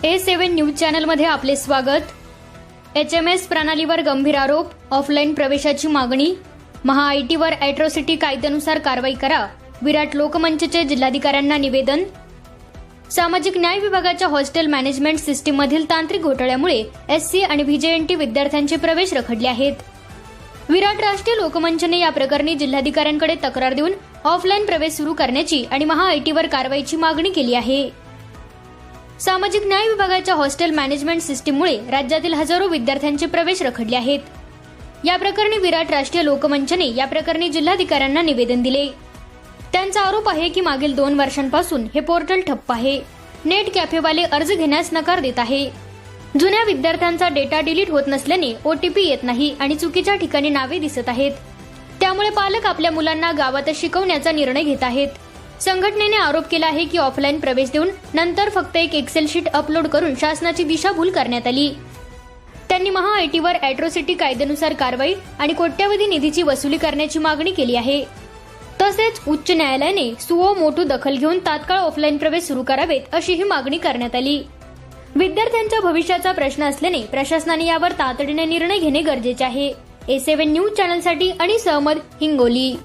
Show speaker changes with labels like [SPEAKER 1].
[SPEAKER 1] A7 news चॅनलमध्ये आपले स्वागत। HMS प्रणालीवर गंभीर आरोप, ऑफलाईन प्रवेशाची मागणी, महाआयटीवर अॅट्रॉसिटी कायद्यानुसार कारवाई करा, विराट लोकमंचचे जिल्हाधिकाऱ्यांना निवेदन। सामाजिक न्याय विभागाच्या हॉस्टेल मॅनेजमेंट सिस्टीममधील तांत्रिक घोटाळ्यामुळे SC आणि VJNT विद्यार्थ्यांचे प्रवेश रखडले आहेत। विराट राष्ट्रीय लोकमंचने या प्रकरणी जिल्हाधिकाऱ्यांकडे तक्रार देऊन ऑफलाईन प्रवेश सुरू करण्याची आणि महाआयटीवर कारवाईची मागणी केली आहे। सामाजिक न्याय विभागाच्या हॉस्टेल मॅनेजमेंट सिस्टीममुळे राज्यातील हजारो विद्यार्थ्यांचे प्रवेश रखडले आहेत। या प्रकरणी विराट राष्ट्रीय लोकमंचने या प्रकरणी जिल्हाधिकाऱ्यांना निवेदन दिले। त्यांचा आरोप आहे की मागील 2 वर्षांपासून हे पोर्टल ठप्प आहे। नेट कॅफेवाले अर्ज घेण्यास नकार देत आहे। जुन्या विद्यार्थ्यांचा डेटा डिलीट होत नसल्याने OTP येत नाही आणि चुकीच्या ठिकाणी नावे दिसत आहेत। त्यामुळे पालक आपल्या मुलांना गावातच शिकवण्याचा निर्णय घेत आहेत। संघटनेने आरोप केला आहे की ऑफलाईन प्रवेश देऊन नंतर फक्त एक एक्सेल शीट अपलोड करून शासनाची दिशाभूल करण्यात आली। त्यांनी महाआयटीवर अॅट्रॉसिटी कायद्यानुसार कारवाई आणि कोट्यवधी निधीची वसुली करण्याची मागणी केली आहे। तसेच उच्च न्यायालयाने सुओ मोटू दखल घेऊन तात्काळ ऑफलाईन प्रवेश सुरू करावेत अशीही मागणी करण्यात आली। विद्यार्थ्यांच्या भविष्याचा प्रश्न असल्याने प्रशासनाने यावर तातडीने निर्णय घेणे गरजेचे आहे। A7 न्यूज चॅनलसाठी अनिस अहमद, हिंगोली।